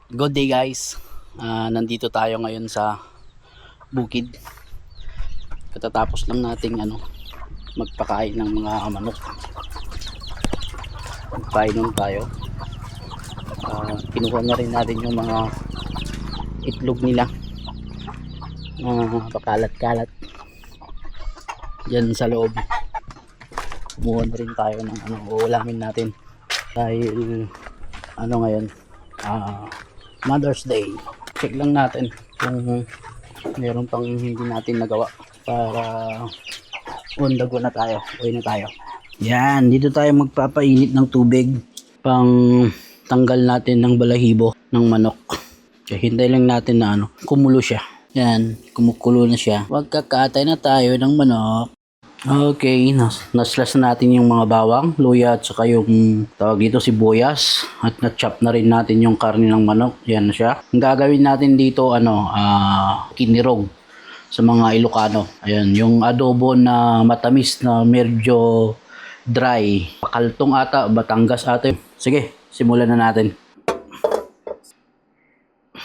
Good day guys. Nandito tayo ngayon sa bukid. Katatapos lang nating magpakain ng mga manok. Magpainom tayo. Kinuha na rin natin yung mga itlog nila. Pakalat-kalat. Diyan sa loob. Kumuha na rin tayo ng uulamin natin. Dahil ngayon Mother's Day. Check lang natin kung meron pang hindi natin nagawa para on the go na tayo. Uwi na tayo. Yan, dito tayo magpapainit ng tubig pang tanggal natin ng balahibo ng manok. Kaya hintay lang natin na kumulo siya. Yan, kumukulo na siya. Magkakatay na tayo ng manok. Okay, naslas na natin yung mga bawang, luya at saka yung tawag dito sibuyas at na-chop na rin natin yung karne ng manok. Yan na siya. Ang gagawin natin dito kinirog sa mga Ilocano. Ayan, yung adobo na matamis na medyo dry. Pakaltong ata, Batangas ata. Sige, simulan na natin.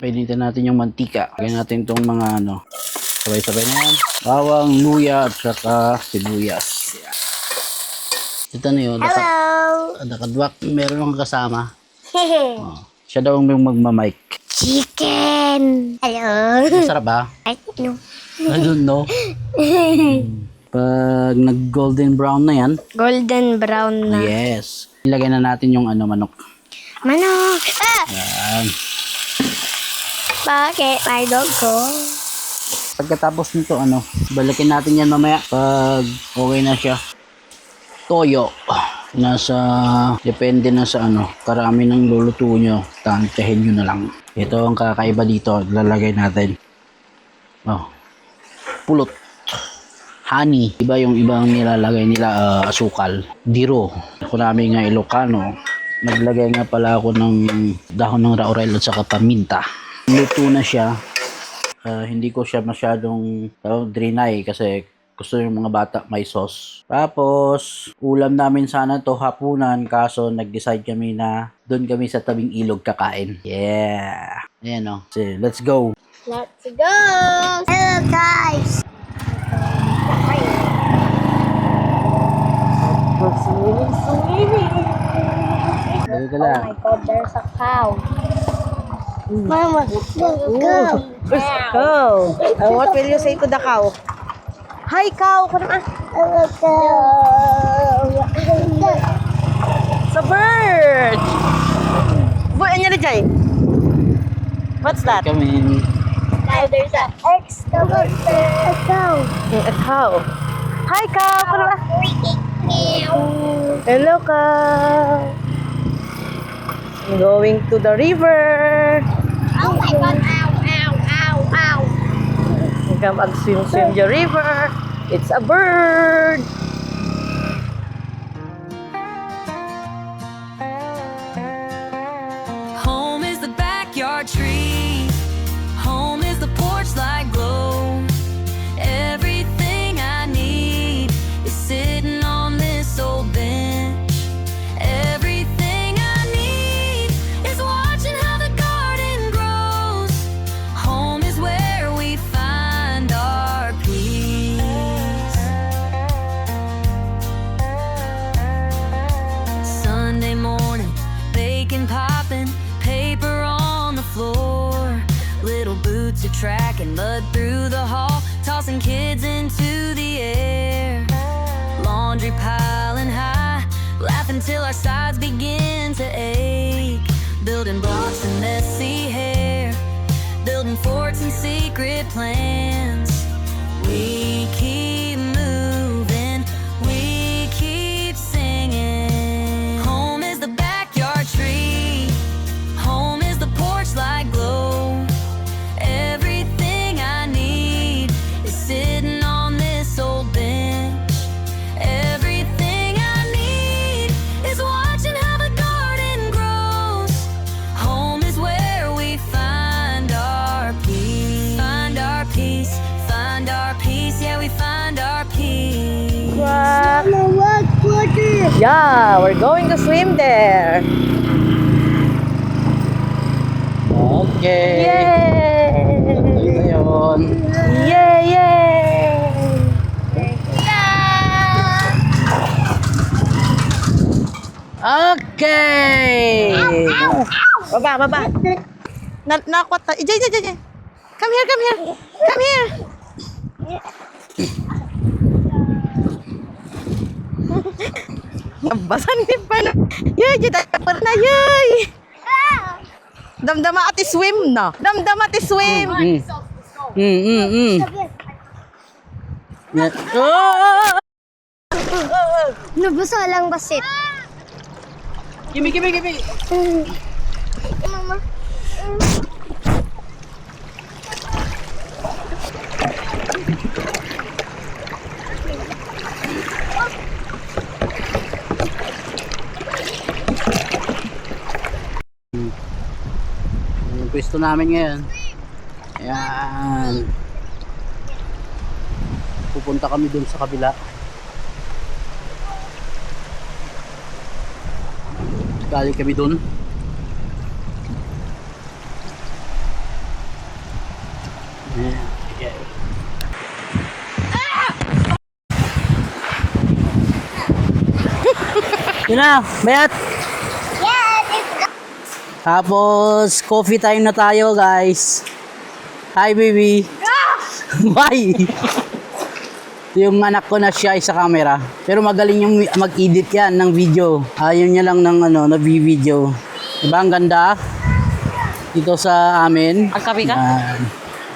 Pwede natin yung mantika. Lagyan natin itong mga sabay-sabay na yan. Bawang, luya, at saka sibuyas. Yeah. Ito na yun. Hello! Nakadwak. Meron akong kasama. Siya daw yung magmamike. Chicken! Hello! Masarap ba? I don't know. I don't know. Pag nag-golden brown na yan. Golden brown na. Yes. Ilagay na natin yung manok. Manok! Ah! Yan. Bakit? My dog ko. Pagkatapos nito, balikin natin yan mamaya pag okay na siya. Toyo. Depende na sa karami ng luluto nyo. Tansyahin nyo na lang. Ito ang kakaiba dito. Lalagay natin. Pulot. Honey. Iba yung ibang nilalagay nila, asukal. Diro. Ako namin nga Ilocano. Naglagay nga pala ako ng dahon ng laurel at saka paminta. Luto na siya. Hindi ko siya masyadong drinay kasi gusto yung mga bata may sauce. Tapos, ulam namin sana to hapunan kaso nag-decide kami na doon kami sa tabing ilog kakain. Yeah! Ayan So, let's go! Let's go! Hello guys! Swimming! Dali ka Oh lang. my God, there's a cow. Mama, let's go! Go. What will you say to the cow? Hi, cow. Let's go! It's a bird. Boy, ano na dyan? What's that? Come in. Now there's an excavator. A cow. A cow. Hi, cow. Hello, cow. I'm going to the river. Oh my God! Ow! Ow! Ow! Ow! Come and swim the river. It's a bird. Home is the backyard tree. Home is the porch light glow. Everything I need is sitting on this old bench. Everything I need is watching how the garden grows. Home is where we find our peace. Sunday morning, bacon popping, paper on the floor. Little boots are tracking mud through the hall, tossing kids into the air. Laundry piling high, laughing till our sides begin to ache. Building blocks and messy hair, building forts and secret plans. We keep moving, we keep singing. Home is the backyard tree. Home is the porch light glow. Everything I need is sitting on this old bench. Everything I need is watching how the garden grows. Home is where we find our peace. Find our peace, find our peace. Yeah, we find our peace. Yeah, we're going to swim there. Okay. Yay! Ito yun. Yay! Yay! Okay. Baba. Nakot. Ijay. Come here. Nabasan ni pa na. Yay, jitapar na yay. Damdama ati swim na. Swim. Yeah. Oh! Nabasa lang basit. Gimme. Mama. Yung pwesto namin ngayon. Ayan. Pupunta kami dun sa kabila. Galing kami dun. Ayan. Okay. Yun na, bayat. Tapos, coffee time na tayo, guys. Hi, baby. Bye. Yung anak ko na siya sa camera. Pero magaling yung mag-edit yan ng video. Ayaw niya lang ng na video. Diba, ang ganda? Dito sa amin. Ang kape ka?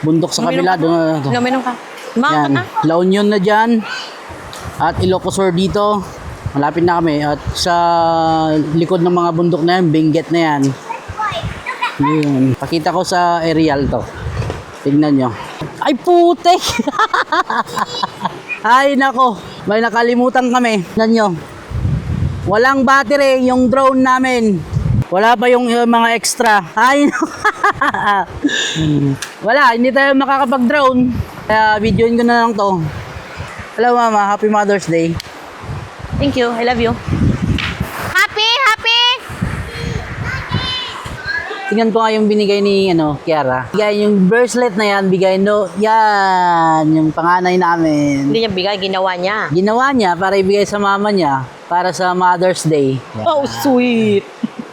Bundok sa kabila. Doon. Gaminom ka. Yan. Makakot na. La Union na dyan. At Ilocos Sur dito. Malapit na kami. At sa likod ng mga bundok na yan, Benguet na yan. Yun. Pakita ko sa aerial to. Tignan nyo. Ay, putek! Ay, nako. May nakalimutan kami. Tignan nyo. Walang battery yung drone namin. Wala pa yung mga extra. Ay, wala. Hindi tayo makakapag-drone. Kaya videoin ko na lang to. Hello, Mama. Happy Mother's Day. Thank you. I love you. Happy! Tingnan ko nga yung binigay ni Kiara. Bigay yung bracelet na yan, bigay yan, yung panganay namin. Hindi niya bigay, ginawa niya. Ginawa niya para ibigay sa mama niya para sa Mother's Day. Oh, sweet.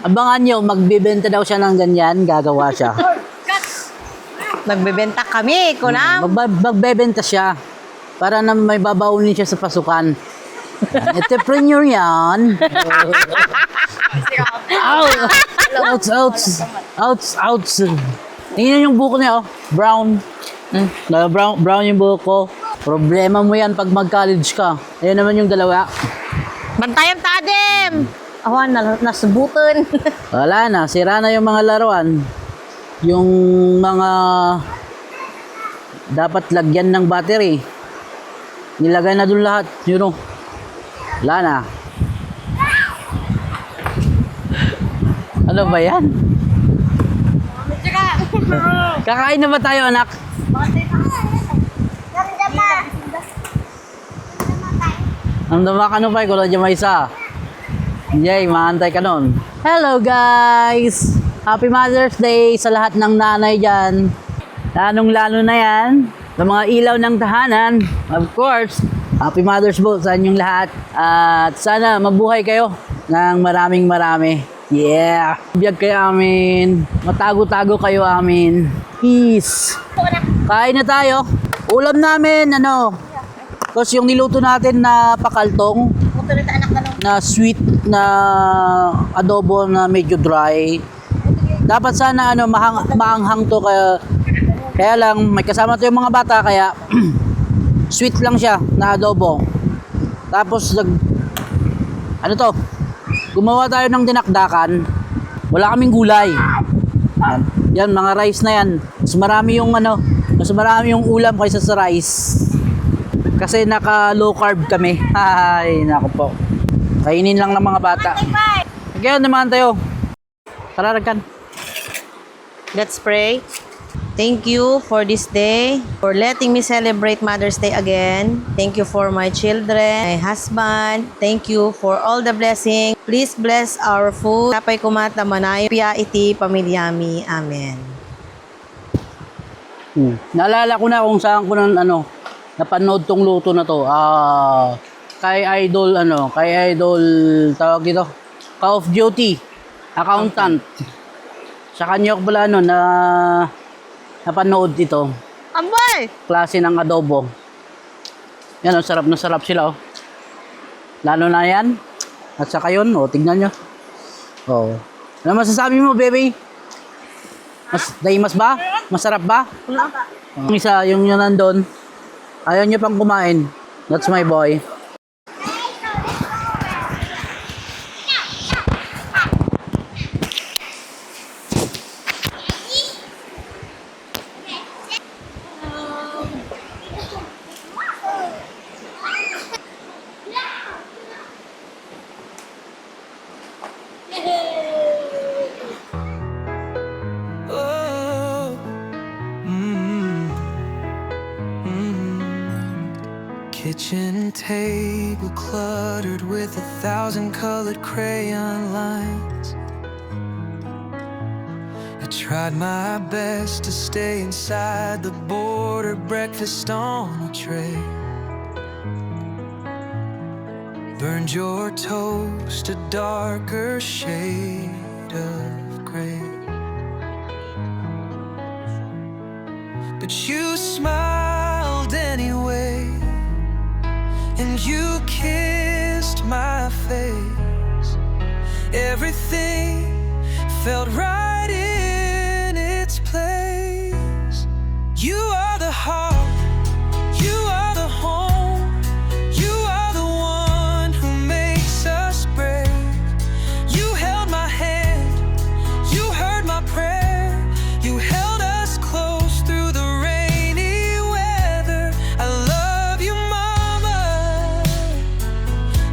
Abangan nyo, magbibenta daw siya ng ganyan, gagawa siya. Magbebenta kami, kunam. Magbebenta siya para na may babaunin siya sa pasukan. Entrepreneur yan. Ouch. Tingnan yung buko niya, oh. Brown. Brown yung buko ko. Problema mo yan pag mag-college ka. Ayan naman yung dalawa. Bantayan tadem! Awan, nasubutan. Wala na, sira na yung mga laruan. Yung mga dapat lagyan ng battery. Nilagay na dun lahat, Wala na. Ano ba yan? Kakain na ba tayo, anak? Namdama ka pa, kung nandiyan may isa. Yay, maantay ka nun. Hello guys! Happy Mother's Day sa lahat ng nanay dyan. Lalong-lalo na yan. Sa mga ilaw ng tahanan. Of course, Happy Mother's Day sa inyong lahat. At sana mabuhay kayo ng marami. Yeah! Biyag kayo amin. Matago-tago kayo amin. Peace! Kain na tayo. Ulam namin, Tapos yung niluto natin na pakaltong, na sweet na adobo na medyo dry. Dapat sana maanghang to, kaya lang may kasama to yung mga bata, kaya sweet lang siya na adobo. Tapos gumawa tayo ng dinakdakan. Wala kaming gulay. Yan mga rice na yan. Mas marami yung ulam kaysa sa rice. Kasi naka low carb kami. Ay, nako po. Kainin lang ng mga bata. Kaya naman tayo. Tararagan. Let's pray. Thank you for this day, for letting me celebrate Mother's Day again. Thank you for my children, my husband. Thank you for all the blessing. Please bless our food. Tapay kumata manayo, pia iti pamilyami. Amen. Naalala ko na kung saan ko napanood tong luto na to. Kay Idol tawag dito, Call of Duty accountant. Sa kanya ko pala na napanood ito. Ambay! Klase ng adobo. Yan, sarap na sarap sila, oh. Lalo na yan. At saka yun, tignan nyo. Ano masasabi mo, baby? Mas ba? Masarap ba? Yung isa, yung yun nandun, ayaw nyo pang kumain. That's my boy. Oh, kitchen table cluttered with 1,000 colored crayon lines. I tried my best to stay inside the border, breakfast on a tray. Burned your toast a darker shade of gray. But you smiled anyway, and you kissed my face. Everything felt right in its place. You are the heart, you are the home, you are the one who makes us brave. You held my hand, you heard my prayer, you held us close through the rainy weather. I love you, Mama.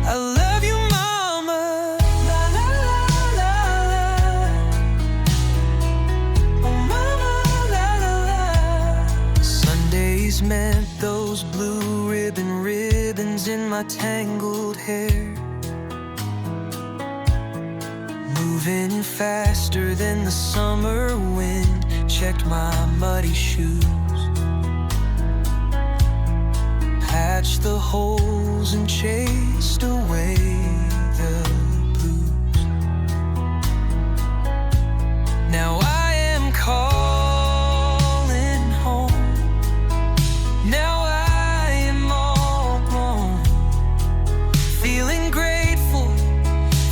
I love you, Mama. La la la la la. Oh, Mama, la la la. Sundays meant those blue ribbons in my tangled hair, moving faster than the summer wind checked my muddy shoes, patched the holes and chased away the blues. Now I am calling home. Now I am all grown, feeling grateful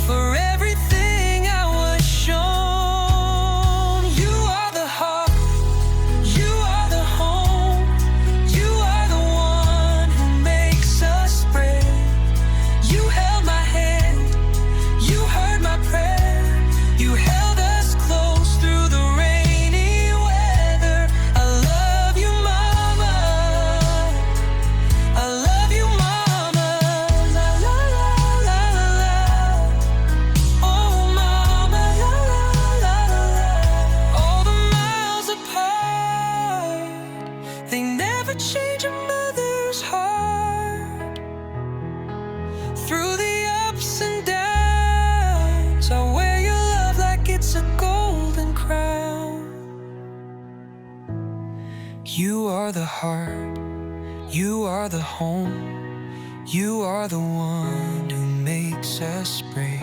for everything I was shown. You are the heart, you are the home, you are the one who makes us brave. You held my hand, you heard my prayer, you held us close through the rainy weather. I love you, Mama. I love you, Mama. La la la la la la. Oh, Mama, la la la la la. All the miles apart, they never change a mother's heart. Through the ups and downs, I wear your love like it's a golden crown. You are the heart, you are the home, you are the one who makes us brave.